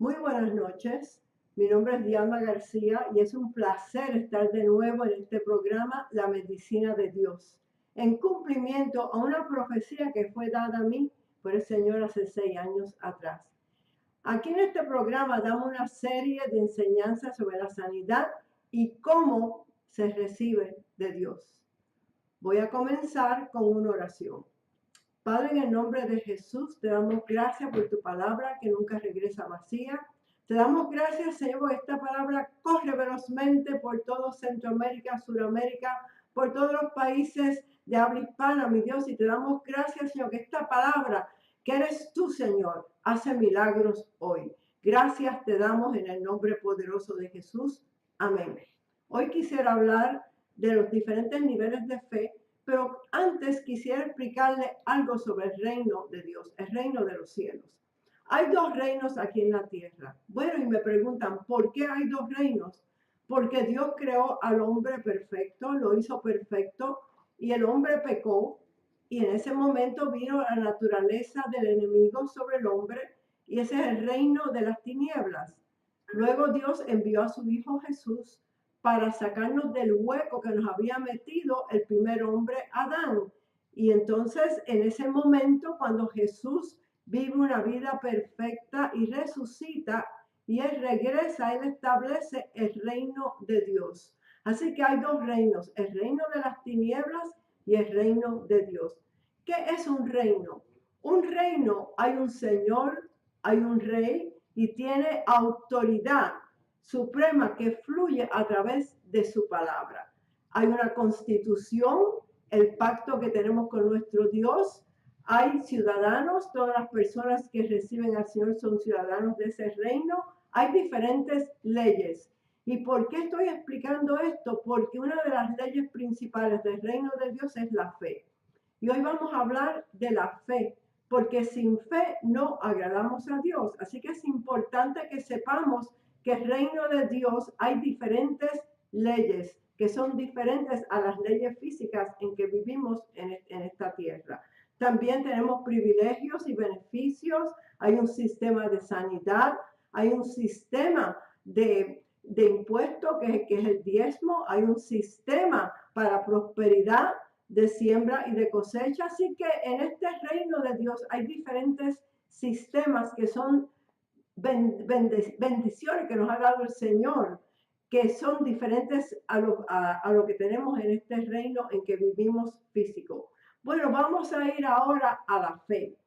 Muy buenas noches. Mi nombre es Diana García y es un placer estar de nuevo en este programa La Medicina de Dios, en cumplimiento a una profecía que fue dada a mí por el Señor hace 6 años atrás. Aquí en este programa damos una serie de enseñanzas sobre la sanidad y cómo se recibe de Dios. Voy a comenzar con una oración. Padre, en el nombre de Jesús, te damos gracias por tu palabra que nunca regresa vacía. Te damos gracias, Señor, porque esta palabra corre velozmente por todo Centroamérica, Suramérica, por todos los países de habla hispana, mi Dios. Y te damos gracias, Señor, que esta palabra, que eres tú, Señor, hace milagros hoy. Gracias te damos en el nombre poderoso de Jesús. Amén. Hoy quisiera hablar de los diferentes niveles de fe, pero antes quisiera explicarle algo sobre el reino de Dios, el reino de los cielos. Hay dos reinos aquí en la tierra. Bueno, y me preguntan, ¿por qué hay dos reinos? Porque Dios creó al hombre perfecto, lo hizo perfecto, y el hombre pecó, y en ese momento vino la naturaleza del enemigo sobre el hombre, y ese es el reino de las tinieblas. Luego Dios envió a su Hijo Jesús para sacarnos del hueco que nos había metido el primer hombre, Adán. Y entonces, en ese momento, cuando Jesús vive una vida perfecta y resucita, y Él regresa, Él establece el reino de Dios. Así que hay dos reinos, el reino de las tinieblas y el reino de Dios. ¿Qué es un reino? Un reino, hay un señor, hay un rey y tiene autoridad suprema que fluye a través de su palabra. Hay una constitución, el pacto que tenemos con nuestro Dios. Hay ciudadanos, todas las personas que reciben al Señor son ciudadanos de ese reino. Hay diferentes leyes. ¿Y por qué estoy explicando esto? Porque una de las leyes principales del reino de Dios es la fe. Y hoy vamos a hablar de la fe, porque sin fe no agradamos a Dios. Así que es importante que sepamos que el reino de Dios hay diferentes leyes que son diferentes a las leyes físicas en que vivimos en esta tierra. También tenemos privilegios y beneficios, hay un sistema de sanidad, hay un sistema de impuesto que es el diezmo, hay un sistema para prosperidad de siembra y de cosecha. Así que en este reino de Dios hay diferentes sistemas que son bendiciones que nos ha dado el Señor, que son diferentes a lo que tenemos en este reino en que vivimos físico. Bueno, vamos a ir ahora a la fe.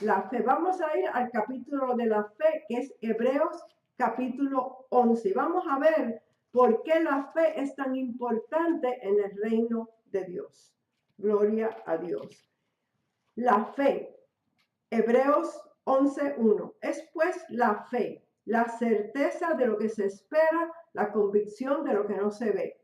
La fe, vamos a ir al capítulo de la fe, que es Hebreos capítulo 11. Vamos a ver por qué la fe es tan importante en el reino de Dios. Gloria a Dios. La fe, Hebreos 11:1. Es pues la fe, la certeza de lo que se espera, la convicción de lo que no se ve.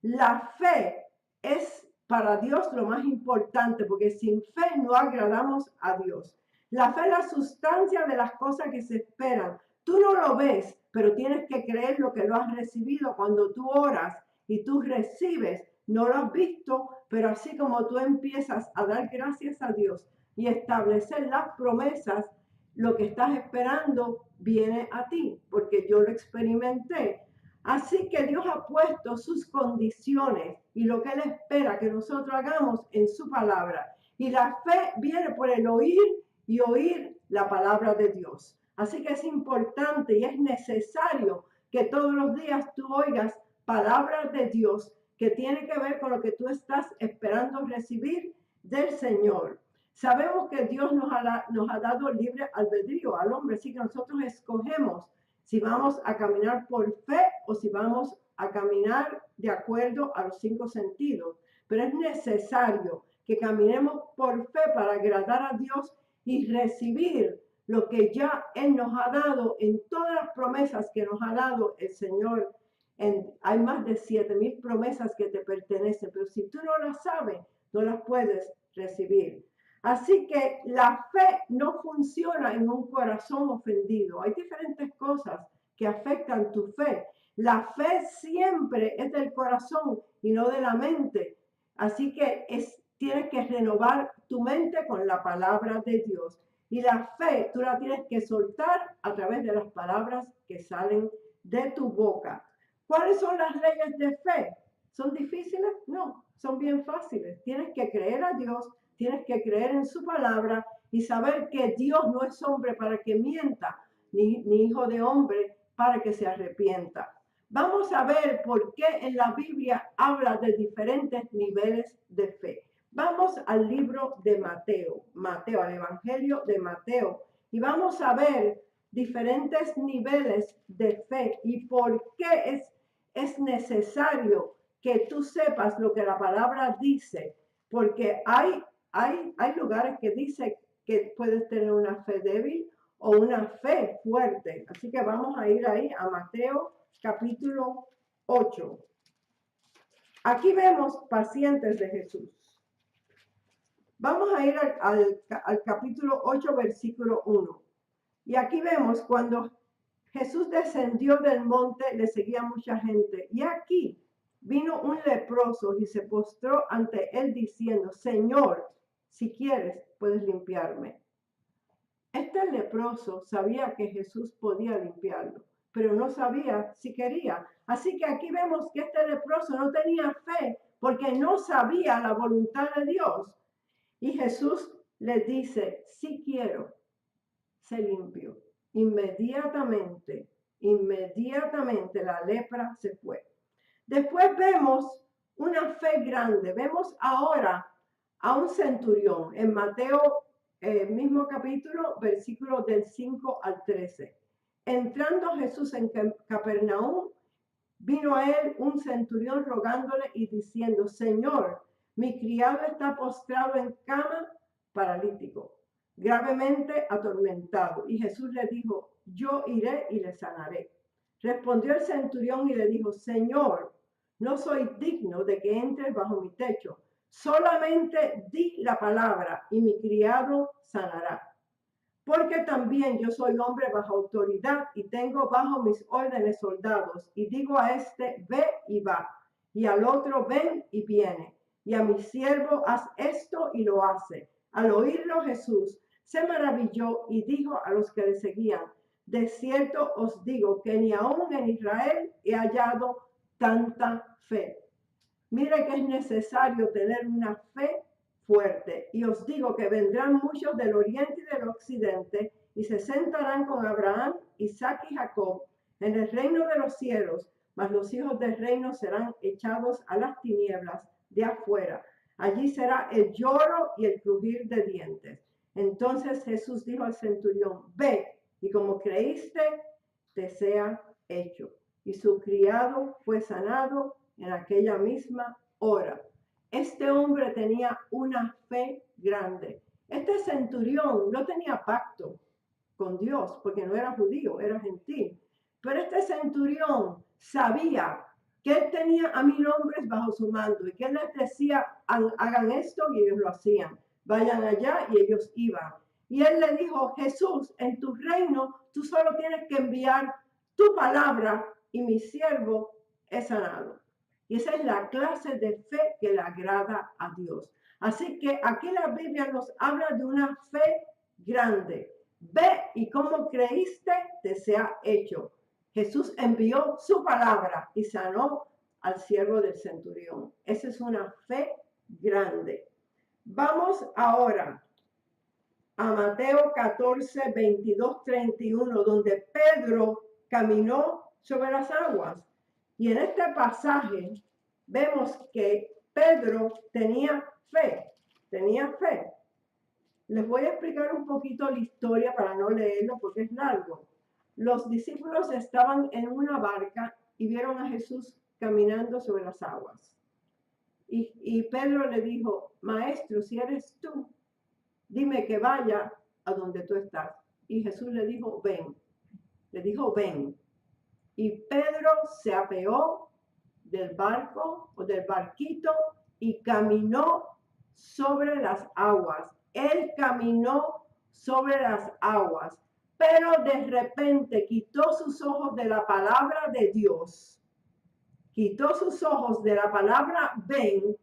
La fe es para Dios lo más importante, porque sin fe no agradamos a Dios. La fe es la sustancia de las cosas que se esperan. Tú no lo ves, pero tienes que creer lo que lo has recibido. Cuando tú oras y tú recibes, no lo has visto, pero así como tú empiezas a dar gracias a Dios y establecer las promesas, lo que estás esperando viene a ti, porque yo lo experimenté. Así que Dios ha puesto sus condiciones y lo que Él espera que nosotros hagamos en su palabra. Y la fe viene por el oír y oír la palabra de Dios. Así que es importante y es necesario que todos los días tú oigas palabras de Dios que tiene que ver con lo que tú estás esperando recibir del Señor. Sabemos que Dios nos ha dado libre albedrío al hombre, así que nosotros escogemos si vamos a caminar por fe o si vamos a caminar de acuerdo a los 5 sentidos. Pero es necesario que caminemos por fe para agradar a Dios y recibir lo que ya Él nos ha dado en todas las promesas que nos ha dado el Señor. Hay más de 7,000 promesas que te pertenecen, pero si tú no las sabes, no las puedes recibir. Así que la fe no funciona en un corazón ofendido. Hay diferentes cosas que afectan tu fe. La fe siempre es del corazón y no de la mente. Así que tienes que renovar tu mente con la palabra de Dios. Y la fe tú la tienes que soltar a través de las palabras que salen de tu boca. ¿Cuáles son las leyes de fe? ¿Son difíciles? No, son bien fáciles. Tienes que creer a Dios, tienes que creer en su palabra y saber que Dios no es hombre para que mienta, ni hijo de hombre para que se arrepienta. Vamos a ver por qué en la Biblia habla de diferentes niveles de fe. Vamos al libro de Mateo, al Evangelio de Mateo, y vamos a ver diferentes niveles de fe y por qué es necesario que tú sepas lo que la palabra dice, porque hay lugares que dice que puedes tener una fe débil o una fe fuerte. Así que vamos a ir ahí a Mateo capítulo 8. Aquí vemos pacientes de Jesús. Vamos a ir al capítulo 8, versículo 1. Y aquí vemos cuando Jesús descendió del monte, le seguía mucha gente. Y aquí vino un leproso y se postró ante él diciendo, Señor, si quieres, puedes limpiarme. Este leproso sabía que Jesús podía limpiarlo, pero no sabía si quería. Así que aquí vemos que este leproso no tenía fe porque no sabía la voluntad de Dios. Y Jesús le dice, sí quiero, sé limpio. Inmediatamente la lepra se fue. Después vemos una fe grande. Vemos ahora a un centurión en Mateo, mismo capítulo, versículos del 5 al 13. Entrando Jesús en Capernaum, vino a él un centurión rogándole y diciendo, Señor, mi criado está postrado en cama, paralítico, gravemente atormentado. Y Jesús le dijo, yo iré y le sanaré. Respondió el centurión y le dijo, Señor, no soy digno de que entres bajo mi techo. Solamente di la palabra y mi criado sanará. Porque también yo soy hombre bajo autoridad y tengo bajo mis órdenes soldados. Y digo a este, ve y va. Y al otro, ven y viene. Y a mi siervo, haz esto y lo hace. Al oírlo Jesús se maravilló y dijo a los que le seguían, de cierto os digo que ni aún en Israel he hallado tanta fe. Mire que es necesario tener una fe fuerte. Y os digo que vendrán muchos del oriente y del occidente y se sentarán con Abraham, Isaac y Jacob en el reino de los cielos, mas los hijos del reino serán echados a las tinieblas de afuera. Allí será el lloro y el crujir de dientes. Entonces Jesús dijo al centurión, ve, y como creíste, te sea hecho. Y su criado fue sanado en aquella misma hora. Este hombre tenía una fe grande. Este centurión no tenía pacto con Dios porque no era judío, era gentil. Pero este centurión sabía que él tenía a 1000 hombres bajo su mando y que él les decía, hagan esto y ellos lo hacían. Vayan allá y ellos iban. Y él le dijo, Jesús, en tu reino tú solo tienes que enviar tu palabra y mi siervo es sanado. Y esa es la clase de fe que le agrada a Dios. Así que aquí la Biblia nos habla de una fe grande. Ve y como creíste, te sea hecho. Jesús envió su palabra y sanó al siervo del centurión. Esa es una fe grande. Vamos ahora a Mateo 14, 22, 31, donde Pedro caminó sobre las aguas. Y en este pasaje vemos que Pedro tenía fe. Les voy a explicar un poquito la historia para no leerlo porque es largo. Los discípulos estaban en una barca y vieron a Jesús caminando sobre las aguas. Y Pedro le dijo, Maestro, si eres tú, dime que vaya a donde tú estás. Y Jesús le dijo, ven. Y Pedro se apeó del barco o del barquito y caminó sobre las aguas. Él caminó sobre las aguas, pero de repente quitó sus ojos de la palabra de Dios. Quitó sus ojos de la palabra ven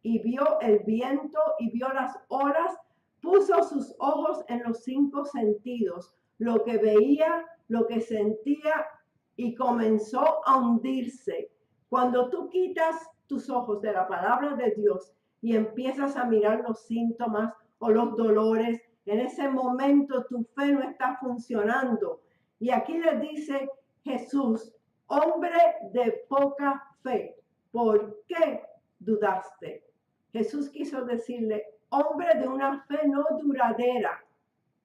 y vio el viento y vio las olas Puso sus ojos en los 5 sentidos, lo que veía, lo que sentía, y comenzó a hundirse. Cuando tú quitas tus ojos de la palabra de Dios y empiezas a mirar los síntomas o los dolores, en ese momento tu fe no está funcionando. Y aquí le dice Jesús, hombre de poca fe, ¿por qué dudaste? Jesús quiso decirle, hombre de una fe no duradera,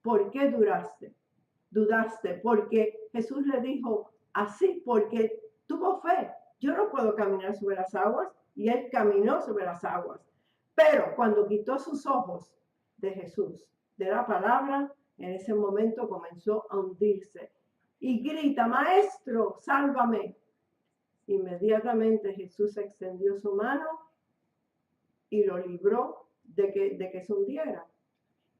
¿por qué dudaste? Porque Jesús le dijo así, porque tuvo fe. Yo no puedo caminar sobre las aguas, y él caminó sobre las aguas. Pero cuando quitó sus ojos de Jesús, de la palabra, en ese momento comenzó a hundirse. Y grita, maestro, sálvame. Inmediatamente Jesús extendió su mano y lo libró de que se hundiera.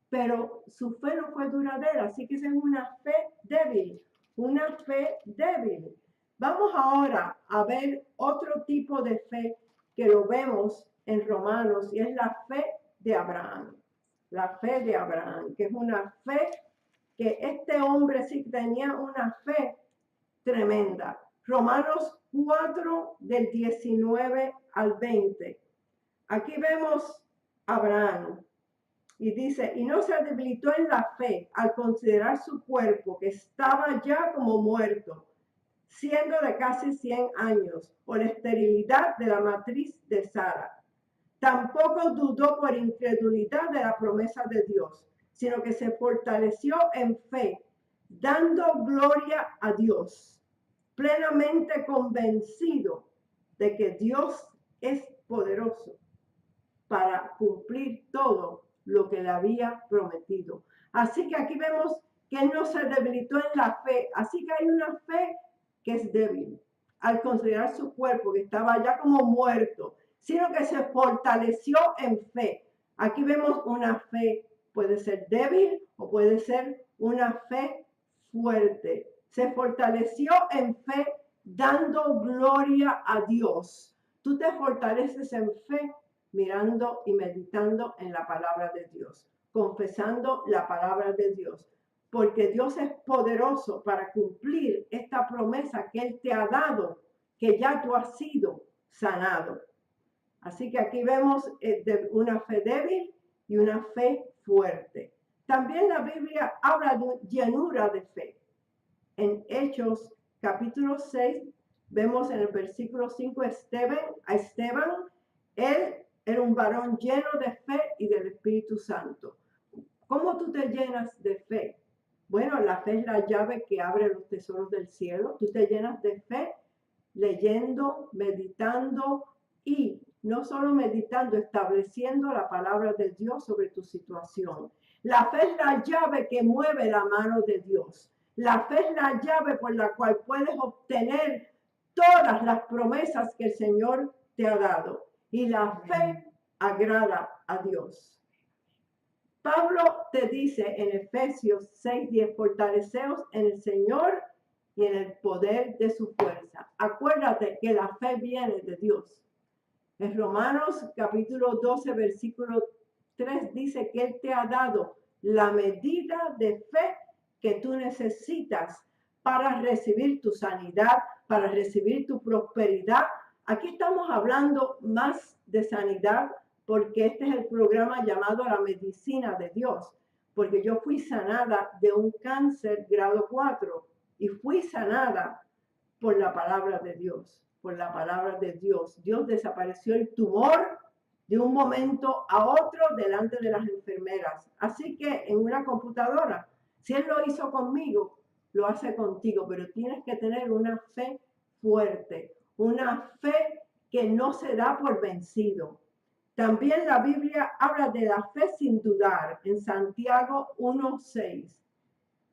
Pero su fe no fue duradera, así que esa es una fe débil, una fe débil. Vamos ahora a ver otro tipo de fe que lo vemos en Romanos, y es la fe de Abraham. La fe de Abraham, que es una fe que este hombre sí tenía una fe tremenda. Romanos 4 del 19 al 20. Aquí vemos a Abraham. Y dice, y no se debilitó en la fe al considerar su cuerpo, que estaba ya como muerto, siendo de casi 100 años, por la esterilidad de la matriz de Sara. Tampoco dudó por incredulidad de la promesa de Dios, sino que se fortaleció en fe, dando gloria a Dios, plenamente convencido de que Dios es poderoso para cumplir todo lo que le había prometido. Así que aquí vemos que él no se debilitó en la fe. Así que hay una fe que es débil al considerar su cuerpo, que estaba ya como muerto, sino que se fortaleció en fe. Aquí vemos una fe, puede ser débil o puede ser una fe fuerte. Se fortaleció en fe dando gloria a Dios. Tú te fortaleces en fe mirando y meditando en la palabra de Dios, confesando la palabra de Dios, porque Dios es poderoso para cumplir esta promesa que Él te ha dado, que ya tú has sido sanado. Así que aquí vemos una fe débil y una fe fuerte. También la Biblia habla de llenura de fe. En Hechos capítulo 6 vemos en el versículo 5 a Esteban, él era un varón lleno de fe y del Espíritu Santo. ¿Cómo tú te llenas de fe? Bueno, la fe es la llave que abre los tesoros del cielo. Tú te llenas de fe leyendo, meditando, y no solo meditando, estableciendo la palabra de Dios sobre tu situación. La fe es la llave que mueve la mano de Dios. La fe es la llave por la cual puedes obtener todas las promesas que el Señor te ha dado. Y la fe agrada a Dios. Pablo te dice en Efesios 6:10, fortaleceos en el Señor y en el poder de su fuerza. Acuérdate que la fe viene de Dios. En Romanos capítulo 12, versículo 3 dice que Él te ha dado la medida de fe que tú necesitas para recibir tu sanidad, para recibir tu prosperidad. Aquí estamos hablando más de sanidad porque este es el programa llamado La Medicina de Dios, porque yo fui sanada de un cáncer grado 4 y fui sanada por la palabra de Dios, por la palabra de Dios. Dios desapareció el tumor de un momento a otro delante de las enfermeras. Así que en una computadora, si Él lo hizo conmigo, lo hace contigo, pero tienes que tener una fe fuerte, una fe que no se da por vencido. También la Biblia habla de la fe sin dudar en Santiago 1:6.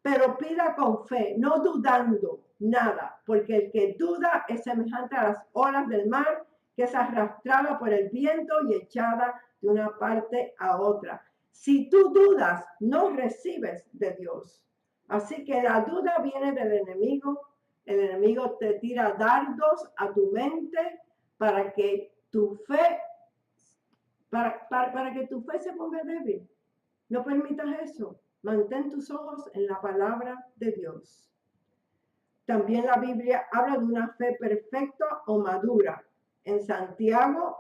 Pero pida con fe, no dudando nada, porque el que duda es semejante a las olas del mar, que es arrastrada por el viento y echada de una parte a otra. Si tú dudas, no recibes de Dios. Así que la duda viene del enemigo. El enemigo te tira dardos a tu mente para que tu fe, para que tu fe se ponga débil. No permitas eso. Mantén tus ojos en la palabra de Dios. También la Biblia habla de una fe perfecta o madura. En Santiago,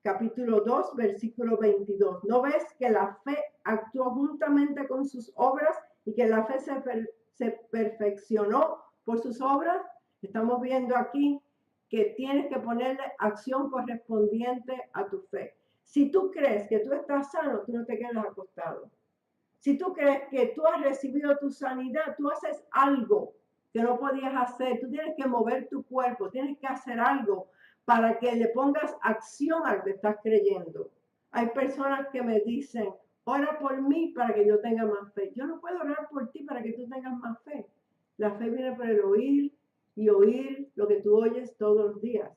capítulo 2, versículo 22. ¿No ves que la fe actuó juntamente con sus obras y que la fe se perfeccionó por sus obras? Estamos viendo aquí que tienes que ponerle acción correspondiente a tu fe. Si tú crees que tú estás sano, tú no te quedas acostado. Si tú crees que tú has recibido tu sanidad, tú haces algo que no podías hacer. Tú tienes que mover tu cuerpo, tienes que hacer algo para que le pongas acción a lo que estás creyendo. Hay personas que me dicen, ora por mí para que yo tenga más fe. Yo no puedo orar por ti para que tú tengas más fe. La fe viene por el oír y oír lo que tú oyes todos los días.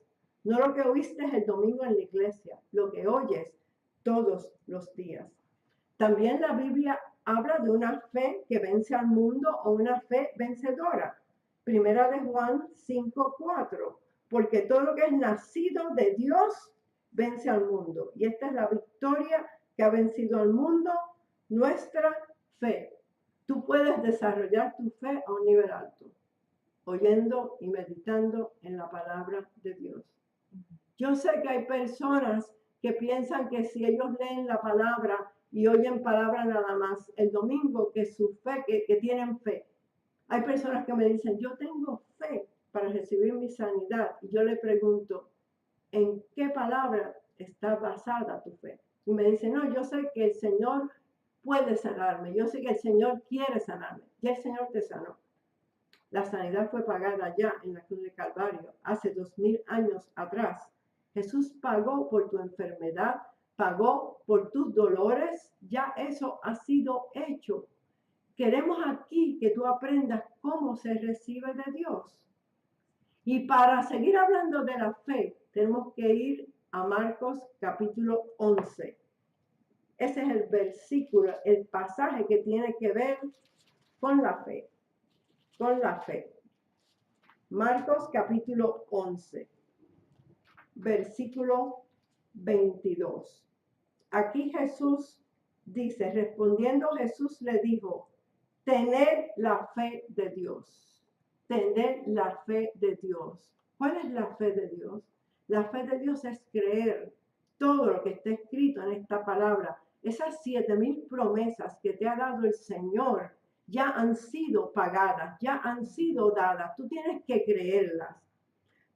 No lo que oíste el domingo en la iglesia, lo que oyes todos los días. También la Biblia habla de una fe que vence al mundo o una fe vencedora. Primera de Juan 5:4. Porque todo lo que es nacido de Dios vence al mundo. Y esta es la victoria que ha vencido al mundo, nuestra fe. Tú puedes desarrollar tu fe a un nivel alto, oyendo y meditando en la palabra de Dios. Yo sé que hay personas que piensan que si ellos leen la palabra y oyen palabra nada más el domingo, que su fe, que tienen fe. Hay personas que me dicen, yo tengo fe para recibir mi sanidad. Y yo le pregunto, ¿en qué palabra está basada tu fe? Y me dicen, no, yo sé que el Señor puede sanarme. Yo sé que el Señor quiere sanarme. Ya el Señor te sanó. La sanidad fue pagada ya en la cruz de Calvario, hace 2000 años atrás. Jesús pagó por tu enfermedad, pagó por tus dolores, ya eso ha sido hecho. Queremos aquí que tú aprendas cómo se recibe de Dios. Y para seguir hablando de la fe, tenemos que ir a Marcos capítulo 11. Ese es el versículo, el pasaje que tiene que ver con la fe. Con la fe. Marcos capítulo 11, versículo 22. Aquí Jesús dice, respondiendo Jesús le dijo, tened la fe de Dios. Tened la fe de Dios. ¿Cuál es la fe de Dios? La fe de Dios es creer todo lo que está escrito en esta palabra. Esas 7000 promesas que te ha dado el Señor ya han sido pagadas, ya han sido dadas. Tú tienes que creerlas.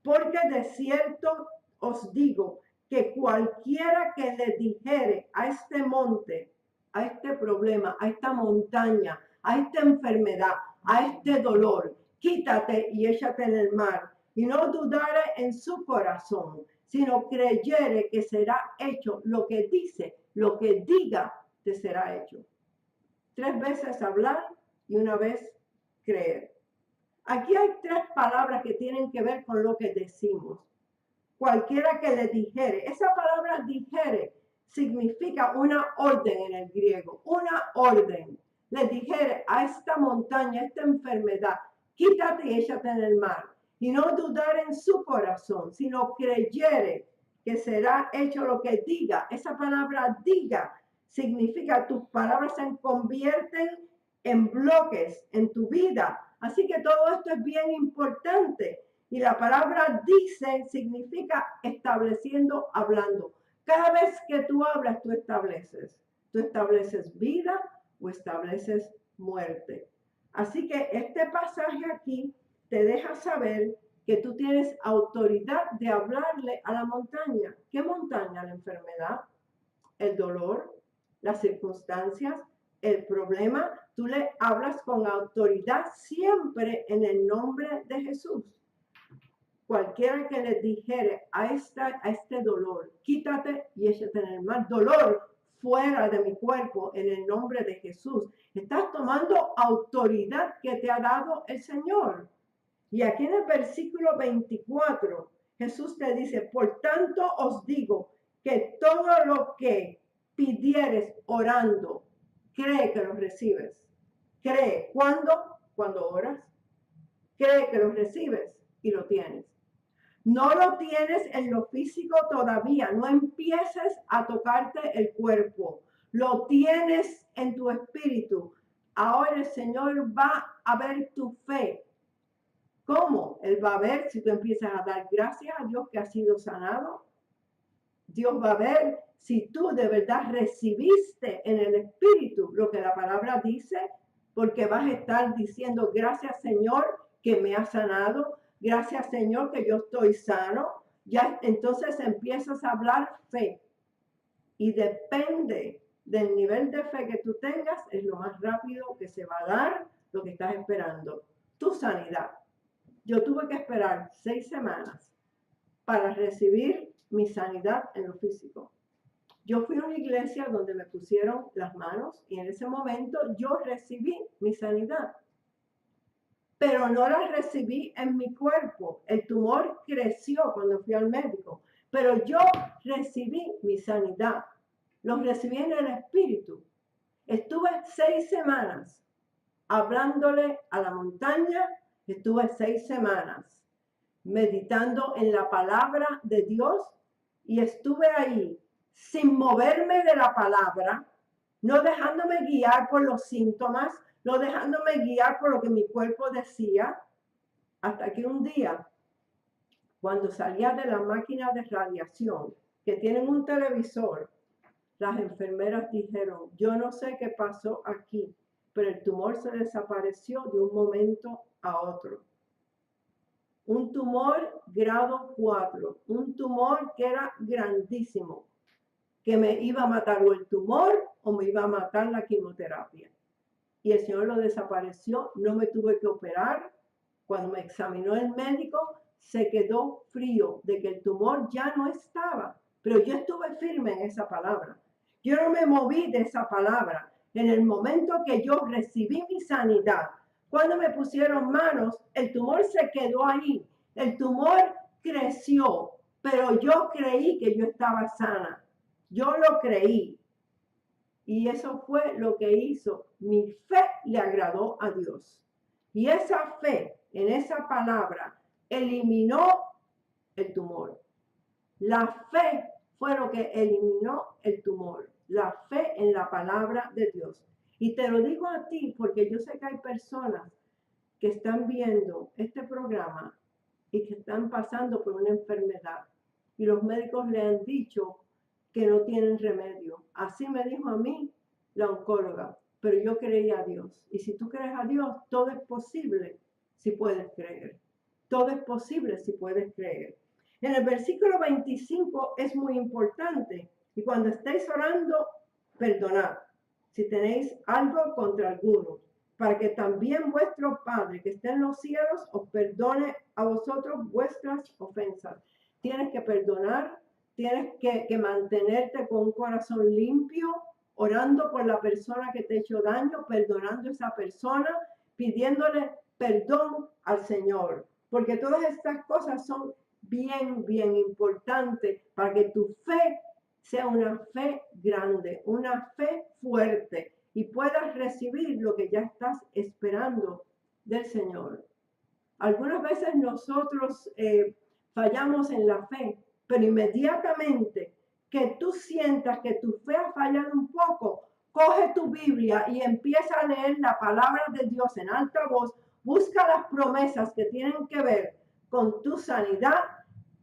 Porque de cierto os digo que cualquiera que le dijere a este monte, a este problema, a esta montaña, a esta enfermedad, a este dolor, quítate y échate en el mar, y no dudare en su corazón, sino creyere que será hecho lo que dice, lo que diga, te será hecho. 3 veces hablar y una vez creer. Aquí hay 3 palabras que tienen que ver con lo que decimos. Cualquiera que le dijere, esa palabra dijere significa una orden en el griego, una orden. Le dijere a esta montaña, a esta enfermedad, quítate y échate en el mar. Y no dudar en su corazón, sino creyere que será hecho lo que diga. Esa palabra diga significa tus palabras se convierten en bloques en tu vida. Así que todo esto es bien importante. Y la palabra dice significa estableciendo, hablando. Cada vez que tú hablas, tú estableces. Tú estableces vida o estableces muerte. Así que este pasaje aquí te deja saber que tú tienes autoridad de hablarle a la montaña. ¿Qué montaña? La enfermedad, el dolor, las circunstancias, el problema. Tú le hablas con autoridad siempre en el nombre de Jesús. Cualquiera que le dijere a este dolor, quítate y échate en el mar. Dolor, fuera de mi cuerpo, en el nombre de Jesús. Estás tomando autoridad que te ha dado el Señor. Y aquí en el versículo 24, Jesús te dice, por tanto os digo que todo lo que pidieres orando, cree que lo recibes. Cree. ¿Cuándo? Cuando oras. Cree que lo recibes y lo tienes. No lo tienes en lo físico todavía. No empieces a tocarte el cuerpo. lo tienes en tu espíritu. Ahora el Señor va a ver tu fe. ¿Cómo? Él va a ver si tú empiezas a dar gracias a Dios que has sido sanado. Dios va a ver si tú de verdad recibiste en el espíritu lo que la palabra dice, porque vas a estar diciendo gracias Señor que me ha sanado, gracias Señor que yo estoy sano. Ya entonces empiezas a hablar fe y depende del nivel de fe que tú tengas, es lo más rápido que se va a dar lo que estás esperando, tu sanidad. Yo tuve que esperar 6 semanas para recibir mi sanidad en lo físico. Yo fui a una iglesia donde me pusieron las manos y en ese momento yo recibí mi sanidad. Pero no la recibí en mi cuerpo. El tumor creció cuando fui al médico, pero yo recibí mi sanidad. Lo recibí en el espíritu. Estuve 6 semanas hablándole a la montaña, estuve 6 semanas meditando en la palabra de Dios y estuve ahí sin moverme de la palabra, no dejándome guiar por los síntomas, no dejándome guiar por lo que mi cuerpo decía, hasta que un día, cuando salía de la máquina de radiación, que tienen un televisor, las enfermeras dijeron, yo no sé qué pasó aquí, pero el tumor se desapareció de un momento a otro. Un tumor grado 4, un tumor que era grandísimo, que me iba a matar o el tumor o me iba a matar la quimioterapia. Y el Señor lo desapareció, no me tuve que operar. Cuando me examinó el médico, se quedó frío de que el tumor ya no estaba, pero yo estuve firme en esa palabra. Yo no me moví de esa palabra. En el momento que yo recibí mi sanidad, cuando me pusieron manos, el tumor se quedó ahí. El tumor creció, pero yo creí que yo estaba sana. Yo lo creí. Y eso fue lo que hizo. Mi fe le agradó a Dios. Y esa fe en esa palabra eliminó el tumor. La fe fue lo que eliminó el tumor. La fe en la palabra de Dios. Y te lo digo a ti porque yo sé que hay personas que están viendo este programa y que están pasando por una enfermedad. Y los médicos le han dicho que no tienen remedio. Así me dijo a mí la oncóloga, pero yo creía a Dios. Y si tú crees a Dios, todo es posible si puedes creer. Todo es posible si puedes creer. En el versículo 25 es muy importante. Y cuando estéis orando, perdonad si tenéis algo contra alguno, para que también vuestro Padre que está en los cielos os perdone a vosotros vuestras ofensas. Tienes que perdonar, tienes que mantenerte con un corazón limpio, orando por la persona que te ha hecho daño, perdonando a esa persona, pidiéndole perdón al Señor. Porque todas estas cosas son bien, bien importantes para que tu fe sea una fe grande, una fe fuerte y puedas recibir lo que ya estás esperando del Señor. Algunas veces nosotros fallamos en la fe, pero inmediatamente que tú sientas que tu fe ha fallado un poco, coge tu Biblia y empieza a leer la palabra de Dios en alta voz, busca las promesas que tienen que ver con tu sanidad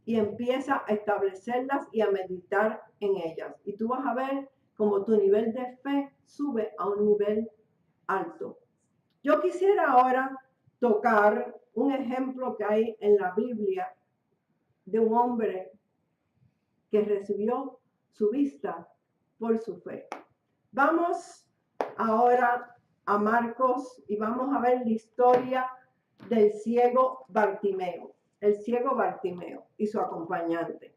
y empieza a establecerlas y a meditar en ellas. Y tú vas a ver cómo tu nivel de fe sube a un nivel alto. Yo quisiera ahora tocar un ejemplo que hay en la Biblia de un hombre que recibió su vista por su fe. Vamos ahora a Marcos y vamos a ver la historia del ciego Bartimeo, el ciego Bartimeo y su acompañante.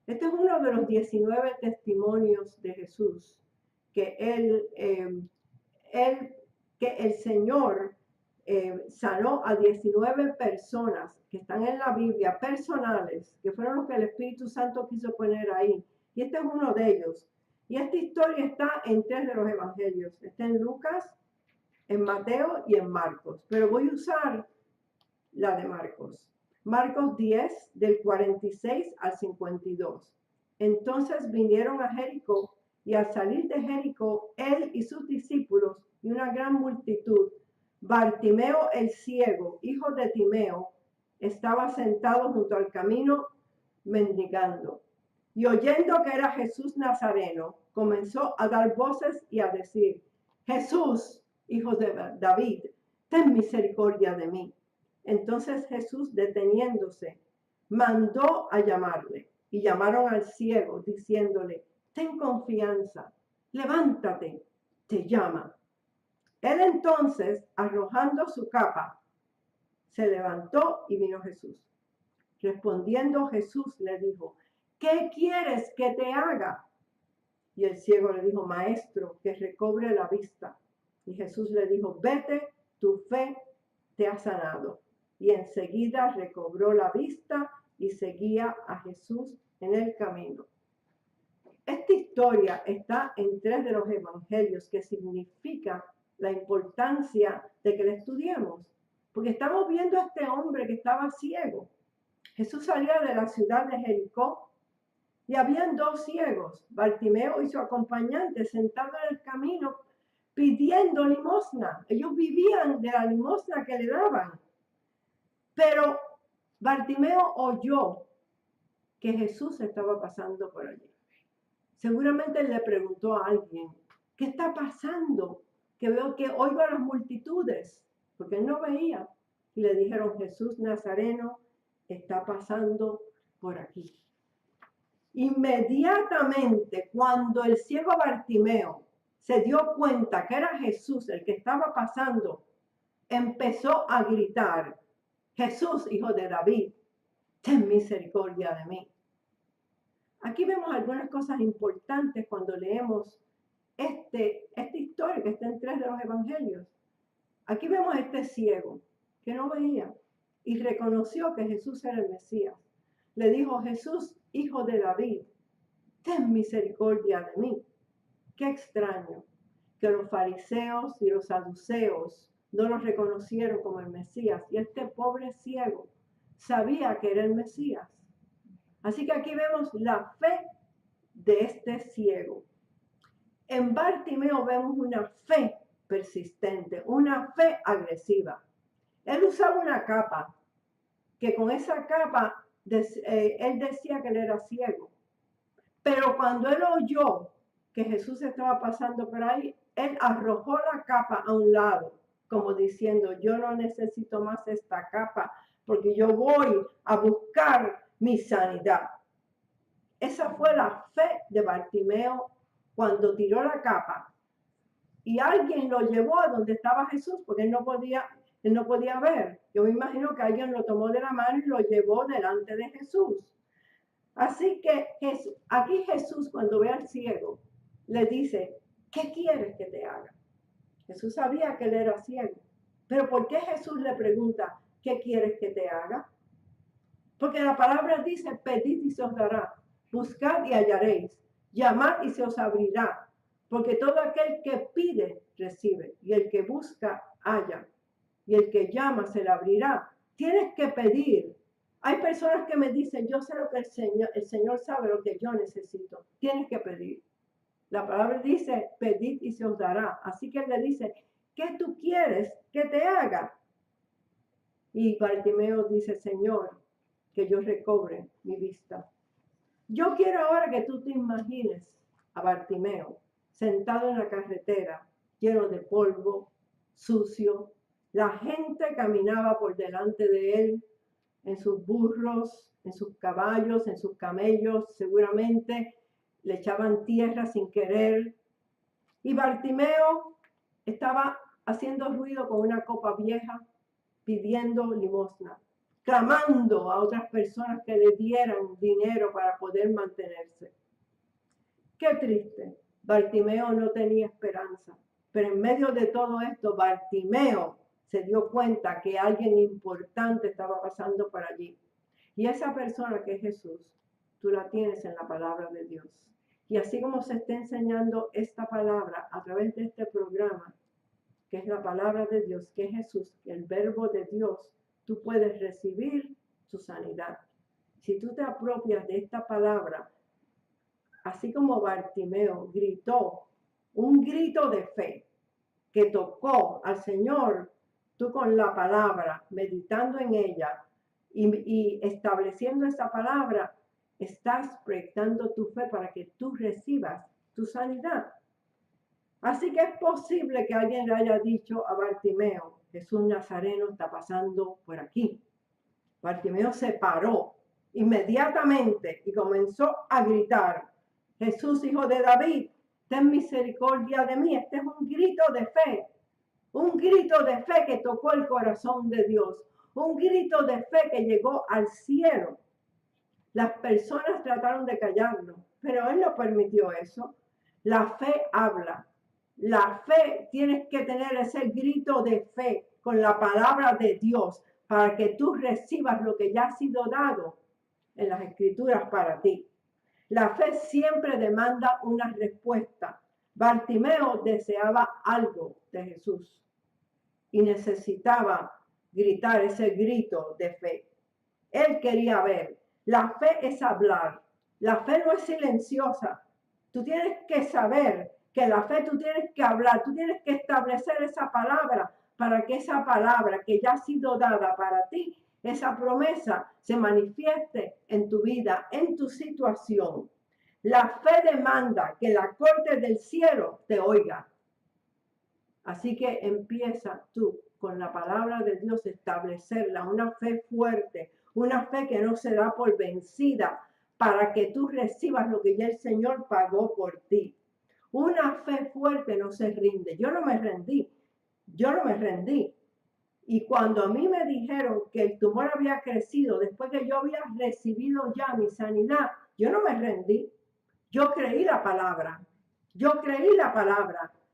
Este es uno de los 19 testimonios de Jesús que que el Señor sanó a 19 personas que están en la Biblia, personales, que fueron los que el Espíritu Santo quiso poner ahí. Y este es uno de ellos. Y esta historia está en 3 de los evangelios. Está en Lucas, en Mateo y en Marcos. Pero voy a usar la de Marcos. Marcos 10, del 46 al 52. Entonces vinieron a Jericó Y al salir de Jericó, él y sus discípulos y una gran multitud, Bartimeo el ciego, hijo de Timeo, estaba sentado junto al camino mendigando. Y oyendo que era Jesús Nazareno, comenzó a dar voces y a decir: Jesús, hijo de David, ten misericordia de mí. Entonces Jesús, deteniéndose, mandó a llamarle. Y llamaron al ciego, diciéndole: ten confianza, levántate, te llama. Él entonces, arrojando su capa, se levantó y vino Jesús. Respondiendo Jesús le dijo: ¿qué quieres que te haga? Y el ciego le dijo: Maestro, que recobre la vista. Y Jesús le dijo: vete, tu fe te ha sanado. Y enseguida recobró la vista y seguía a Jesús en el camino. Esta historia está en 3 de los evangelios, que significa la importancia de que la estudiemos. Porque estamos viendo a este hombre que estaba ciego. Jesús salía de la ciudad de Jericó y habían 2 ciegos, Bartimeo y su acompañante, sentados en el camino pidiendo limosna. Ellos vivían de la limosna que le daban. Pero Bartimeo oyó que Jesús estaba pasando por allí. Seguramente le preguntó a alguien: ¿qué está pasando? Que veo que oigo a las multitudes, porque él no veía. Y le dijeron: Jesús Nazareno está pasando por aquí. Inmediatamente, cuando el ciego Bartimeo se dio cuenta que era Jesús el que estaba pasando, empezó a gritar: Jesús, hijo de David, ten misericordia de mí. Aquí vemos algunas cosas importantes cuando leemos esta historia que está en 3 de los evangelios. Aquí vemos a este ciego que no veía y reconoció que Jesús era el Mesías. Le dijo: Jesús, hijo de David, ten misericordia de mí. Qué extraño que los fariseos y los saduceos no lo reconocieron como el Mesías, y este pobre ciego sabía que era el Mesías. Así que aquí vemos la fe de este ciego. En Bartimeo vemos una fe persistente, una fe agresiva. Él usaba una capa, que con esa capa él decía que él era ciego. Pero cuando él oyó que Jesús estaba pasando por ahí, él arrojó la capa a un lado, como diciendo: yo no necesito más esta capa, porque yo voy a buscar mi sanidad. Esa fue la fe de Bartimeo cuando tiró la capa y alguien lo llevó a donde estaba Jesús, porque él no podía ver. Yo me imagino que alguien lo tomó de la mano y lo llevó delante de Jesús. Así que aquí Jesús, cuando ve al ciego, le dice: ¿qué quieres que te haga? Jesús sabía que él era ciego. Pero ¿por qué Jesús le pregunta: ¿qué quieres que te haga? Porque la palabra dice: pedid y se os dará, buscad y hallaréis, llamad y se os abrirá. Porque todo aquel que pide, recibe, y el que busca, halla, y el que llama, se le abrirá. Tienes que pedir. Hay personas que me dicen: yo sé lo que el Señor sabe lo que yo necesito. Tienes que pedir. La palabra dice: pedid y se os dará. Así que él le dice: ¿qué tú quieres que te haga? Y Bartimeo dice: Señor, que yo recobre mi vista. Yo quiero ahora que tú te imagines a Bartimeo sentado en la carretera, lleno de polvo, sucio. La gente caminaba por delante de él en sus burros, en sus caballos, en sus camellos, seguramente le echaban tierra sin querer. Y Bartimeo estaba haciendo ruido con una copa vieja, pidiendo limosna, clamando a otras personas que le dieran dinero para poder mantenerse. Qué triste. Bartimeo no tenía esperanza, pero en medio de todo esto, Bartimeo se dio cuenta que alguien importante estaba pasando por allí. Y esa persona, que es Jesús, tú la tienes en la palabra de Dios. Y así como se está enseñando esta palabra a través de este programa, que es la palabra de Dios, que es Jesús, el verbo de Dios, tú puedes recibir tu sanidad. Si tú te apropias de esta palabra, así como Bartimeo gritó un grito de fe que tocó al Señor, tú con la palabra, meditando en ella y estableciendo esa palabra, estás proyectando tu fe para que tú recibas tu sanidad. Así que es posible que alguien le haya dicho a Bartimeo, Jesús Nazareno está pasando por aquí. Bartimeo se paró inmediatamente y comenzó a gritar, Jesús, hijo de David, ten misericordia de mí. Este es un grito de fe que tocó el corazón de Dios, un grito de fe que llegó al cielo. Las personas trataron de callarlo, pero él no permitió eso. La fe habla. La fe, tienes que tener ese grito de fe con la palabra de Dios para que tú recibas lo que ya ha sido dado en las escrituras para ti. La fe siempre demanda una respuesta. Bartimeo deseaba algo de Jesús y necesitaba gritar ese grito de fe. Él quería ver. La fe es hablar. La fe no es silenciosa. Tú tienes que saber que la fe tú tienes que hablar. Tú tienes que establecer esa palabra para que esa palabra que ya ha sido dada para ti, esa promesa se manifieste en tu vida, en tu situación. La fe demanda que la corte del cielo te oiga. Así que empieza tú con la palabra de Dios, establecerla, una fe fuerte, una fe que no se da por vencida, para que tú recibas lo que ya el Señor pagó por ti. Una fe fuerte no se rinde. Yo no me rendí. Y cuando a mí me dijeron que el tumor había crecido, después que yo había recibido ya mi sanidad, yo no me rendí. Yo creí la palabra.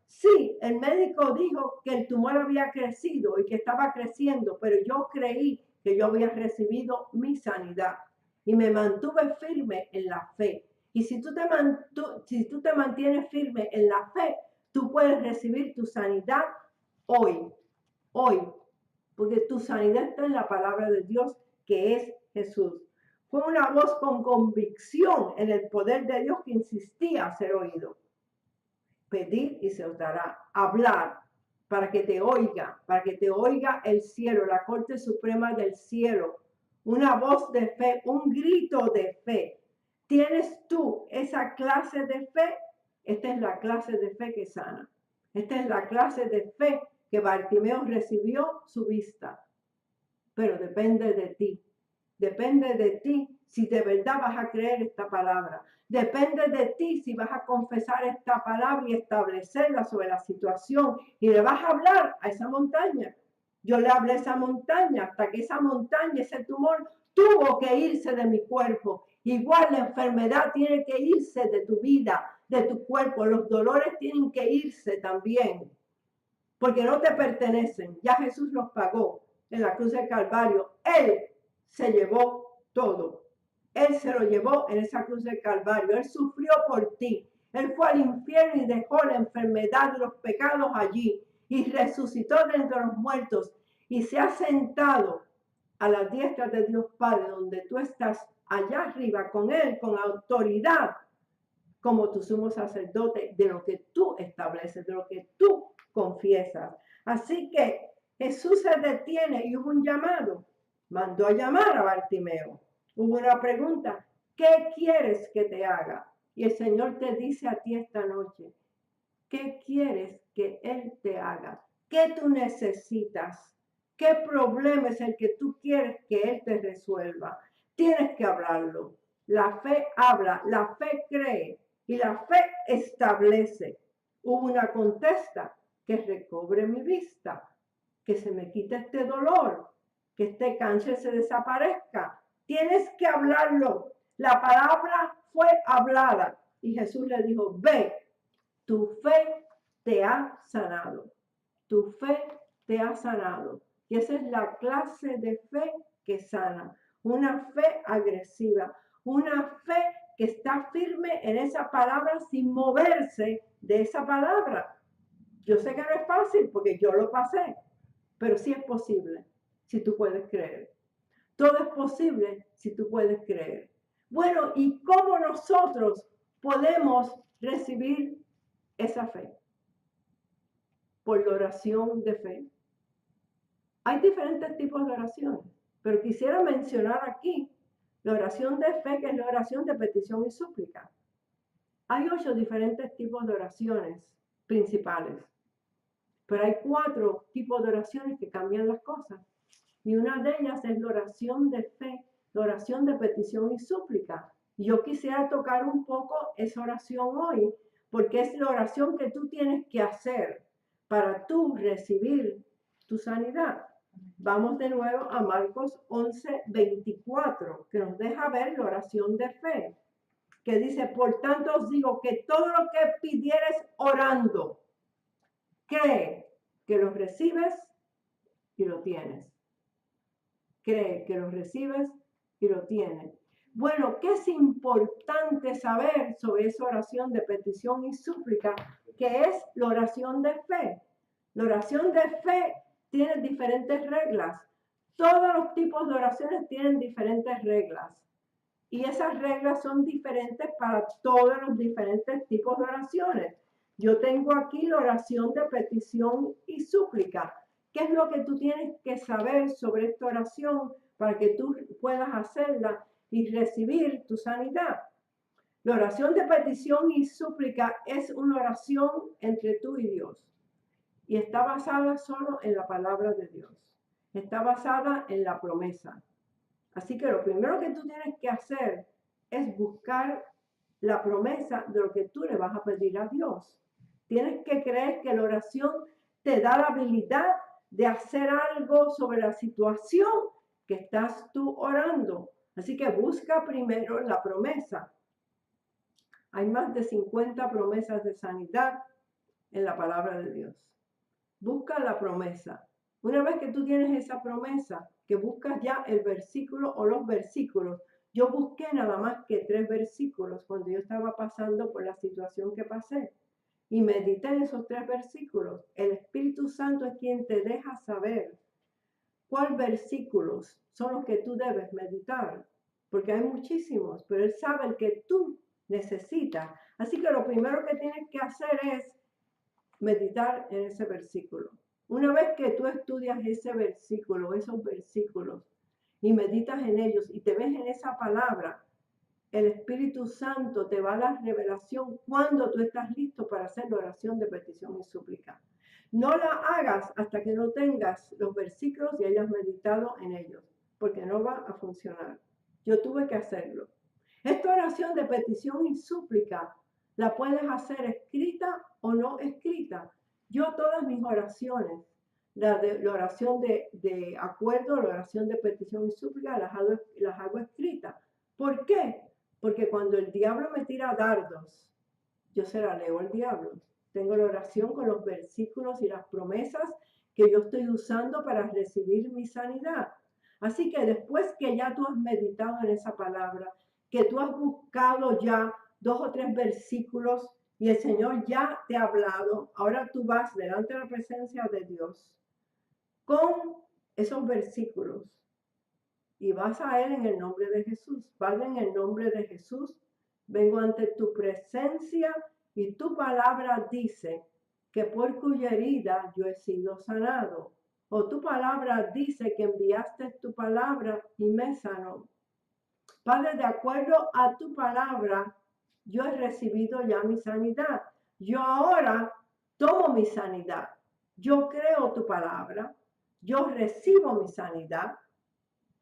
Sí, el médico dijo que el tumor había crecido y que estaba creciendo, pero yo creí que yo había recibido mi sanidad y me mantuve firme en la fe. Y si tú te mantienes firme en la fe, tú puedes recibir tu sanidad hoy, porque tu sanidad está en la palabra de Dios, que es Jesús. Fue una voz con convicción en el poder de Dios que insistía a ser oído. Pedir y se os dará. Hablar para que te oiga el cielo, la Corte Suprema del cielo. Una voz de fe, un grito de fe. ¿Tienes tú esa clase de fe? Esta es la clase de fe que sana. Esta es la clase de fe que Bartimeo recibió su vista. Pero depende de ti. Depende de ti si de verdad vas a creer esta palabra. Depende de ti si vas a confesar esta palabra y establecerla sobre la situación y le vas a hablar a esa montaña. Yo le hablé a esa montaña hasta que esa montaña, ese tumor, tuvo que irse de mi cuerpo. Igual la enfermedad tiene que irse de tu vida, de tu cuerpo. Los dolores tienen que irse también, porque no te pertenecen. Ya Jesús los pagó en la cruz del Calvario. Él se llevó todo. Él se lo llevó en esa cruz del Calvario. Él sufrió por ti. Él fue al infierno y dejó la enfermedad y los pecados allí. Y resucitó de entre los muertos. Y se ha sentado a la diestra de Dios Padre, donde tú estás allá arriba con Él, con autoridad, como tu sumo sacerdote, de lo que tú estableces, de lo que tú confiesas. Así que Jesús se detiene y hubo un llamado. Mandó a llamar a Bartimeo. Hubo una pregunta, ¿qué quieres que te haga? Y el Señor te dice a ti esta noche, ¿qué quieres que Él te haga? ¿Qué tú necesitas? ¿Qué problema es el que tú quieres que Él te resuelva? Tienes que hablarlo. La fe habla, la fe cree y la fe establece. Hubo una contesta, que recobre mi vista, que se me quite este dolor, que este cáncer se desaparezca. Tienes que hablarlo. La palabra fue hablada y Jesús le dijo, ve, tu fe te ha sanado. Tu fe te ha sanado. Y esa es la clase de fe que sana. Una fe agresiva. Una fe que está firme en esa palabra sin moverse de esa palabra. Yo sé que no es fácil porque yo lo pasé, pero sí es posible si tú puedes creer. Todo es posible si tú puedes creer. Bueno, ¿y cómo nosotros podemos recibir esa fe? Por la oración de fe. Hay diferentes tipos de oraciones, pero quisiera mencionar aquí la oración de fe, que es la oración de petición y súplica. Hay 8 diferentes tipos de oraciones principales, pero hay 4 tipos de oraciones que cambian las cosas. Y una de ellas es la oración de fe, la oración de petición y súplica. Y yo quisiera tocar un poco esa oración hoy, porque es la oración que tú tienes que hacer para tú recibir tu sanidad. Vamos de nuevo a Marcos 11:24, que nos deja ver la oración de fe, que dice: por tanto os digo que todo lo que pidieres orando, cree que lo recibes y lo tienes. Cree que lo recibes y lo tienes. Bueno, ¿qué es importante saber sobre esa oración de petición y súplica, que es la oración de fe? La oración de fe tiene diferentes reglas. Todos los tipos de oraciones tienen diferentes reglas. Y esas reglas son diferentes para todos los diferentes tipos de oraciones. Yo tengo aquí la oración de petición y súplica. ¿Qué es lo que tú tienes que saber sobre esta oración para que tú puedas hacerla y recibir tu sanidad? La oración de petición y súplica es una oración entre tú y Dios. Y está basada solo en la palabra de Dios. Está basada en la promesa. Así que lo primero que tú tienes que hacer es buscar la promesa de lo que tú le vas a pedir a Dios. Tienes que creer que la oración te da la habilidad de hacer algo sobre la situación que estás tú orando. Así que busca primero la promesa. Hay más de 50 promesas de sanidad en la palabra de Dios. Busca la promesa. Una vez que tú tienes esa promesa, que buscas ya el versículo o los versículos, yo busqué nada más que 3 versículos cuando yo estaba pasando por la situación que pasé. Y medité en esos 3 versículos. El Espíritu Santo es quien te deja saber cuáles versículos son los que tú debes meditar. Porque hay muchísimos, pero Él sabe el que tú necesitas. Así que lo primero que tienes que hacer es meditar en ese versículo. Una vez que tú estudias ese versículo, esos versículos, y meditas en ellos y te ves en esa palabra, el Espíritu Santo te va a dar revelación cuando tú estás listo para hacer la oración de petición y súplica. No la hagas hasta que no tengas los versículos y hayas meditado en ellos, porque no va a funcionar. Yo tuve que hacerlo. Esta oración de petición y súplica la puedes hacer escrita o no escrita. Yo todas mis oraciones, la oración de acuerdo, la oración de petición y súplica, las hago escritas. ¿Por qué? Porque cuando el diablo me tira dardos, yo se la leo al diablo. Tengo la oración con los versículos y las promesas que yo estoy usando para recibir mi sanidad. Así que después que ya tú has meditado en esa palabra, que tú has buscado ya 2 o 3 versículos y el Señor ya te ha hablado, ahora tú vas delante de la presencia de Dios con esos versículos y vas a Él en el nombre de Jesús. Padre, en el nombre de Jesús, vengo ante tu presencia y tu palabra dice que por cuya herida yo he sido sanado. O tu palabra dice que enviaste tu palabra y me sanó. Padre, de acuerdo a tu palabra, yo he recibido ya mi sanidad. Yo ahora tomo mi sanidad. Yo creo tu palabra. Yo recibo mi sanidad.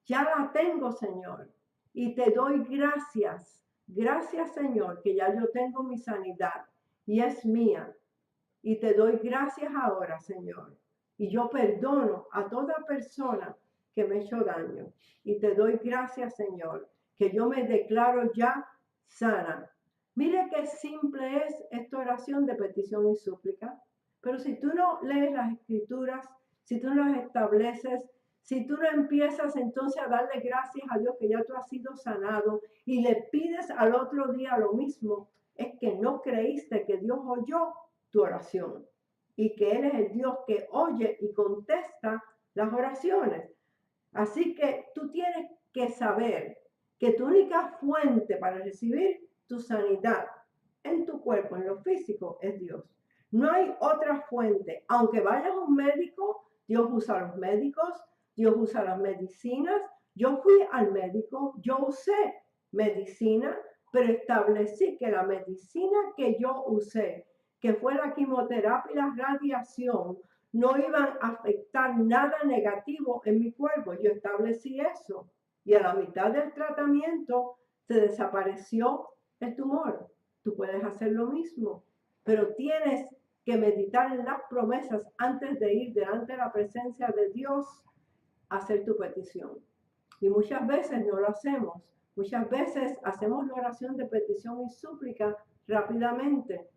Ya la tengo, Señor. Y te doy gracias. Gracias, Señor, que ya yo tengo mi sanidad y es mía. Y te doy gracias ahora, Señor. Y yo perdono a toda persona que me ha hecho daño. Y te doy gracias, Señor, que yo me declaro ya sana. Mire qué simple es esta oración de petición y súplica. Pero si tú no lees las escrituras, si tú no las estableces, si tú no empiezas entonces a darle gracias a Dios que ya tú has sido sanado y le pides al otro día lo mismo, es que no creíste que Dios oyó tu oración y que Él es el Dios que oye y contesta las oraciones. Así que tú tienes que saber que tu única fuente para recibir tu sanidad en tu cuerpo, en lo físico, es Dios. No hay otra fuente. Aunque vayas a un médico, Dios usa a los médicos, Dios usa las medicinas. Yo fui al médico, yo usé medicina, pero establecí que la medicina que yo usé, que fue la quimioterapia y la radiación, no iban a afectar nada negativo en mi cuerpo. Yo establecí eso. Y a la mitad del tratamiento se desapareció el tumor. Tú puedes hacer lo mismo, pero tienes que meditar en las promesas antes de ir delante de la presencia de Dios a hacer tu petición. Y muchas veces no lo hacemos. Muchas veces hacemos la oración de petición y súplica rápidamente.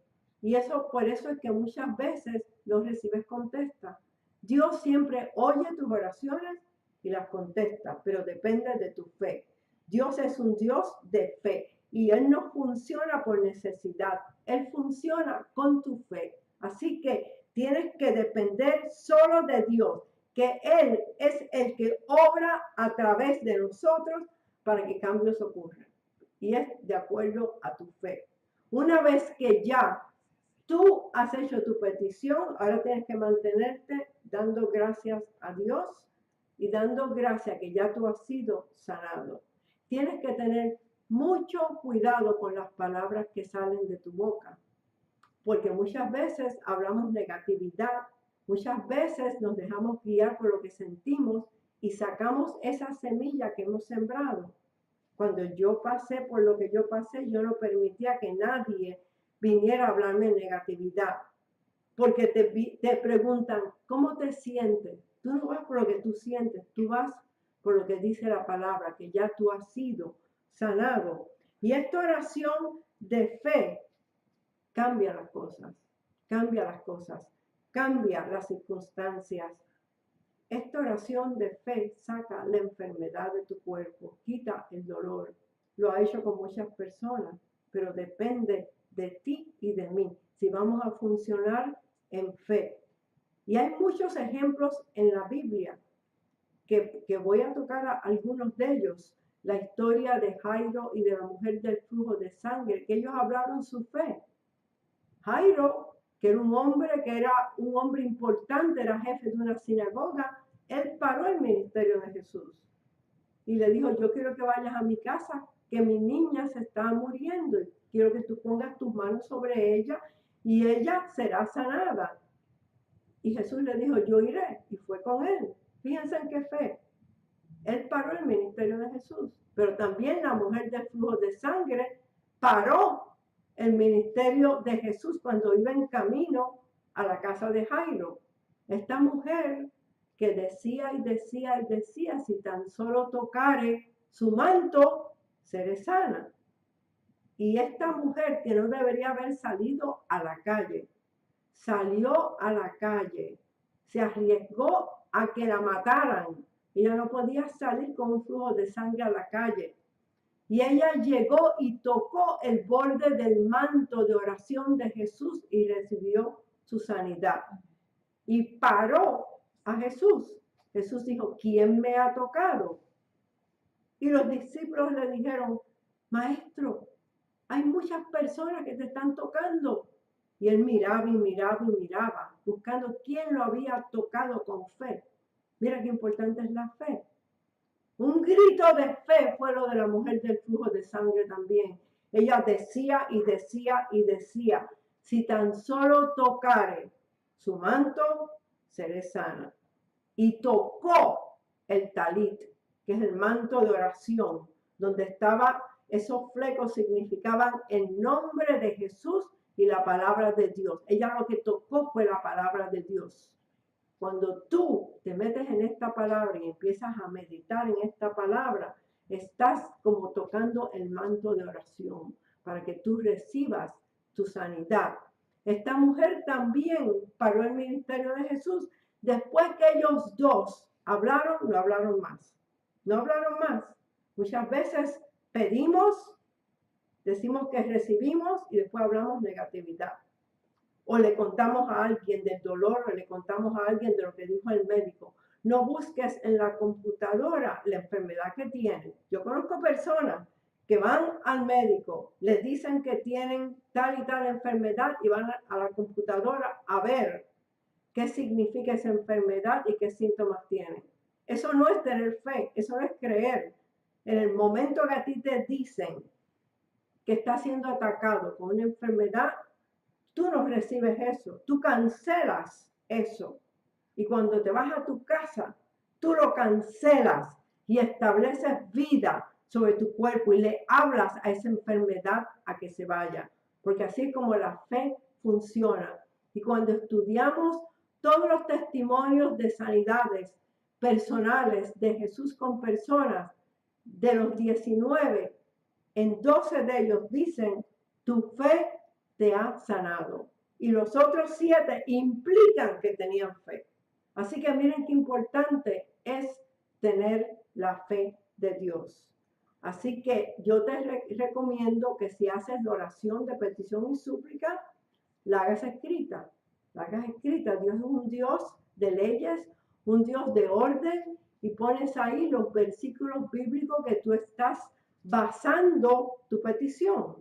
Y eso, por eso es que muchas veces no recibes contesta. Dios siempre oye tus oraciones y las contesta, pero depende de tu fe. Dios es un Dios de fe y Él no funciona por necesidad. Él funciona con tu fe. Así que tienes que depender solo de Dios, que Él es el que obra a través de nosotros para que cambios ocurran. Y es de acuerdo a tu fe. Una vez que ya tú has hecho tu petición, ahora tienes que mantenerte dando gracias a Dios y dando gracias que ya tú has sido sanado. Tienes que tener mucho cuidado con las palabras que salen de tu boca, porque muchas veces hablamos negatividad, muchas veces nos dejamos guiar por lo que sentimos y sacamos esa semilla que hemos sembrado. Cuando yo pasé por lo que yo pasé, yo no permitía que nadie viniera a hablarme negatividad, porque te preguntan, ¿cómo te sientes? Tú no vas por lo que tú sientes, tú vas por lo que dice la palabra, que ya tú has sido sanado. Y esta oración de fe cambia las cosas, cambia las cosas, cambia las circunstancias. Esta oración de fe saca la enfermedad de tu cuerpo, quita el dolor. Lo ha hecho con muchas personas, pero depende de ti y de mí, si vamos a funcionar en fe. Y hay muchos ejemplos en la Biblia que voy a tocar a algunos de ellos. La historia de Jairo y de la mujer del flujo de sangre, que ellos hablaron su fe. Jairo, que era un hombre importante, era jefe de una sinagoga, él paró el ministerio de Jesús y le dijo, yo quiero que vayas a mi casa, que mi niña se está muriendo, y quiero que tú pongas tus manos sobre ella y ella será sanada. Y Jesús le dijo, yo iré, y fue con él. Fíjense en qué fe. Él paró el ministerio de Jesús, pero también la mujer del flujo de sangre paró el ministerio de Jesús cuando iba en camino a la casa de Jairo. Esta mujer que decía y decía y decía, si tan solo tocare su manto, seré sana. Y esta mujer que no debería haber salido a la calle, salió a la calle, se arriesgó a que la mataran. Ella no podía salir con un flujo de sangre a la calle. Y ella llegó y tocó el borde del manto de oración de Jesús y recibió su sanidad. Y paró a Jesús. Jesús dijo, ¿quién me ha tocado? Y los discípulos le dijeron, maestro, hay muchas personas que te están tocando. Y él miraba y miraba y miraba, buscando quién lo había tocado con fe. Mira qué importante es la fe. Un grito de fe fue lo de la mujer del flujo de sangre también. Ella decía y decía y decía, si tan solo tocare su manto, seré sana. Y tocó el talit, que es el manto de oración, donde estaba, esos flecos significaban el nombre de Jesús y la palabra de Dios. Ella lo que tocó fue la palabra de Dios. Cuando tú te metes en esta palabra y empiezas a meditar en esta palabra, estás como tocando el manto de oración para que tú recibas tu sanidad. Esta mujer también paró el ministerio de Jesús. Después que ellos dos hablaron, no hablaron más. No hablaron más. Muchas veces pedimos, decimos que recibimos y después hablamos negatividad. O le contamos a alguien del dolor, o le contamos a alguien de lo que dijo el médico. No busques en la computadora la enfermedad que tienen. Yo conozco personas que van al médico, les dicen que tienen tal y tal enfermedad y van a la computadora a ver qué significa esa enfermedad y qué síntomas tiene. Eso no es tener fe, eso no es creer. En el momento que a ti te dicen que estás siendo atacado con una enfermedad, tú no recibes eso, tú cancelas eso. Y cuando te vas a tu casa, tú lo cancelas y estableces vida sobre tu cuerpo y le hablas a esa enfermedad a que se vaya. Porque así es como la fe funciona. Y cuando estudiamos todos los testimonios de sanidades personales de Jesús con personas, de los 19, en 12 de ellos dicen, tu fe te ha sanado. Y los otros 7 implican que tenían fe. Así que miren qué importante es tener la fe de Dios. Así que yo te recomiendo que si haces la oración de petición y súplica, la hagas escrita. La hagas escrita. Dios es un Dios de leyes, un Dios de orden, y pones ahí los versículos bíblicos que tú estás basando tu petición.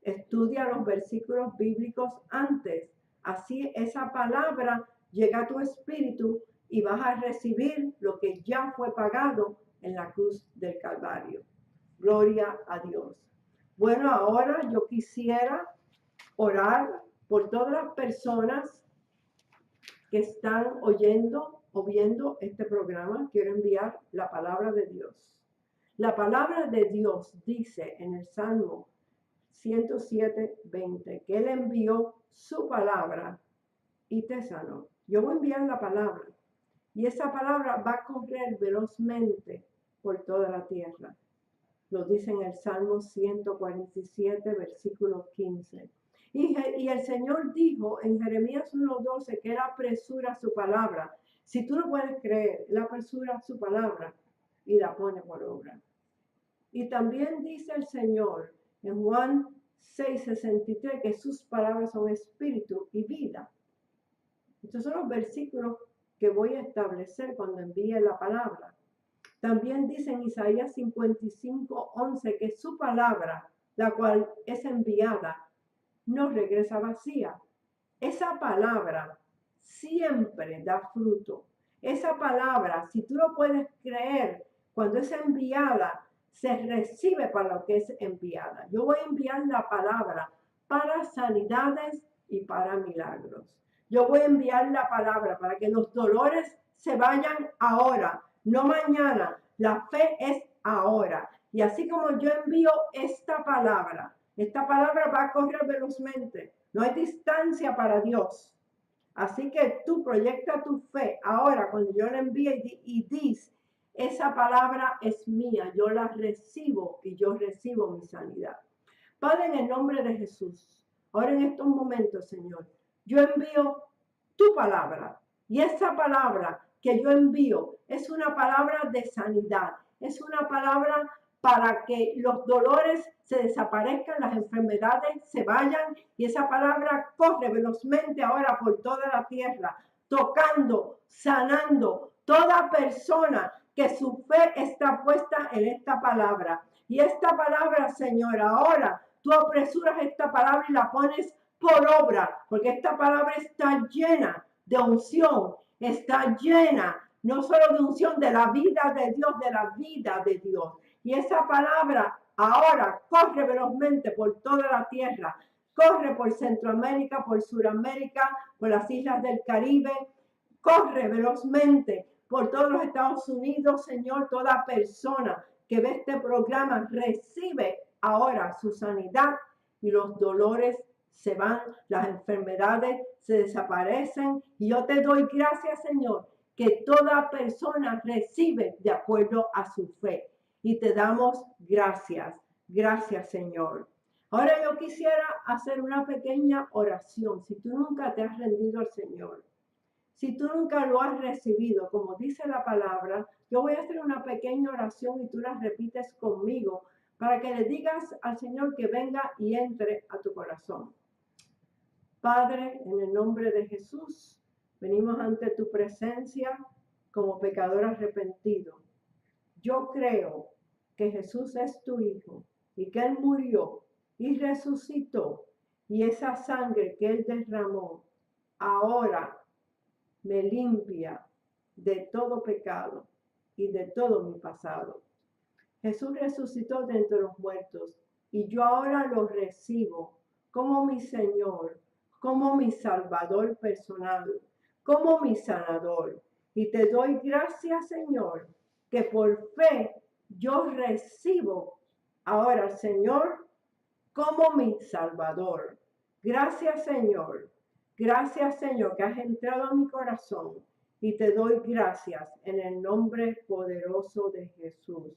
Estudia los versículos bíblicos antes. Así esa palabra llega a tu espíritu y vas a recibir lo que ya fue pagado en la cruz del Calvario. Gloria a Dios. Bueno, ahora yo quisiera orar por todas las personas que están oyendo o viendo este programa. Quiero enviar la palabra de Dios. La palabra de Dios dice en el Salmo 107:20 que Él envió su palabra y te sanó. Yo voy a enviar la palabra y esa palabra va a correr velozmente por toda la tierra. Lo dice en el Salmo 147, versículo 15. Y el Señor dijo en Jeremías 1:12 que Él apresura su palabra. Si tú no puedes creer, Él apresura su palabra y la pone por obra. Y también dice el Señor en Juan 6:63 que sus palabras son espíritu y vida. Estos son los versículos que voy a establecer cuando envíe la palabra. También dice en Isaías 55:11 que su palabra, la cual es enviada, no regresa vacía. Esa palabra siempre da fruto. Esa palabra, si tú lo puedes creer, cuando es enviada, se recibe para lo que es enviada. Yo voy a enviar la palabra para sanidades y para milagros. Yo voy a enviar la palabra para que los dolores se vayan ahora, no mañana. La fe es ahora. Y así como yo envío esta palabra va a correr velozmente. No hay distancia para Dios. Así que tú proyecta tu fe ahora cuando yo la envíe y dices, esa palabra es mía, yo la recibo y yo recibo mi sanidad. Padre, en el nombre de Jesús, ahora en estos momentos, Señor, yo envío tu palabra y esa palabra que yo envío es una palabra de sanidad, es una palabra para que los dolores se desaparezcan, las enfermedades se vayan y esa palabra corre velozmente ahora por toda la tierra, tocando, sanando toda persona que su fe está puesta en esta palabra. Y esta palabra, Señor, ahora tú apresuras esta palabra y la pones por obra, porque esta palabra está llena de unción, está llena no solo de unción de la vida de Dios, de la vida de Dios. Y esa palabra ahora corre velozmente por toda la tierra, corre por Centroamérica, por Suramérica, por las islas del Caribe, corre velozmente por todos los Estados Unidos, Señor. Toda persona que ve este programa recibe ahora su sanidad y los dolores se van, las enfermedades se desaparecen. Y yo te doy gracias, Señor, que toda persona recibe de acuerdo a su fe. Y te damos gracias. Gracias, Señor. Ahora yo quisiera hacer una pequeña oración. Si tú nunca te has rendido al Señor, si tú nunca lo has recibido, como dice la palabra, yo voy a hacer una pequeña oración y tú la repites conmigo para que le digas al Señor que venga y entre a tu corazón. Padre, en el nombre de Jesús, venimos ante tu presencia como pecador arrepentido. Yo creo que Jesús es tu Hijo y que Él murió y resucitó, y esa sangre que Él derramó ahora me limpia de todo pecado y de todo mi pasado. Jesús resucitó de entre los muertos y yo ahora lo recibo como mi Señor, como mi Salvador personal, como mi sanador. Y te doy gracias, Señor, que por fe yo recibo ahora al Señor como mi Salvador. Gracias, Señor. Gracias, Señor, que has entrado a mi corazón. Y te doy gracias en el nombre poderoso de Jesús.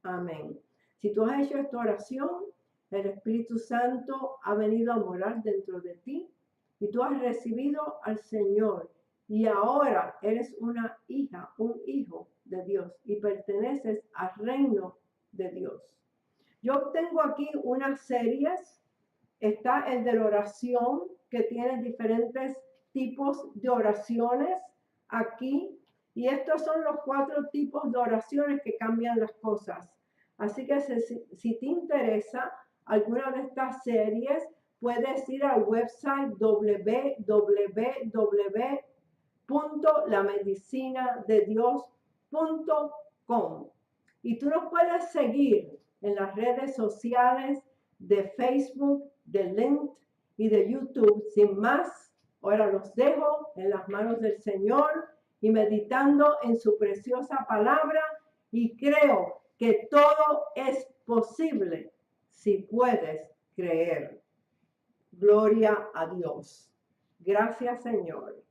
Amén. Si tú has hecho esta oración, el Espíritu Santo ha venido a morar dentro de ti y tú has recibido al Señor y ahora eres una hija, un hijo de Dios y perteneces al reino de Dios. Yo tengo aquí unas series. Está el de la oración, que tiene diferentes tipos de oraciones aquí. Y estos son los 4 tipos de oraciones que cambian las cosas. Así que si te interesa alguna de estas series, puedes ir al website www.lamedicinadedios.com. Y tú nos puedes seguir en las redes sociales de Facebook, de LinkedIn y de YouTube. Sin más, ahora los dejo en las manos del Señor y meditando en su preciosa palabra, y creo que todo es posible si puedes creer. Gloria a Dios. Gracias, Señor.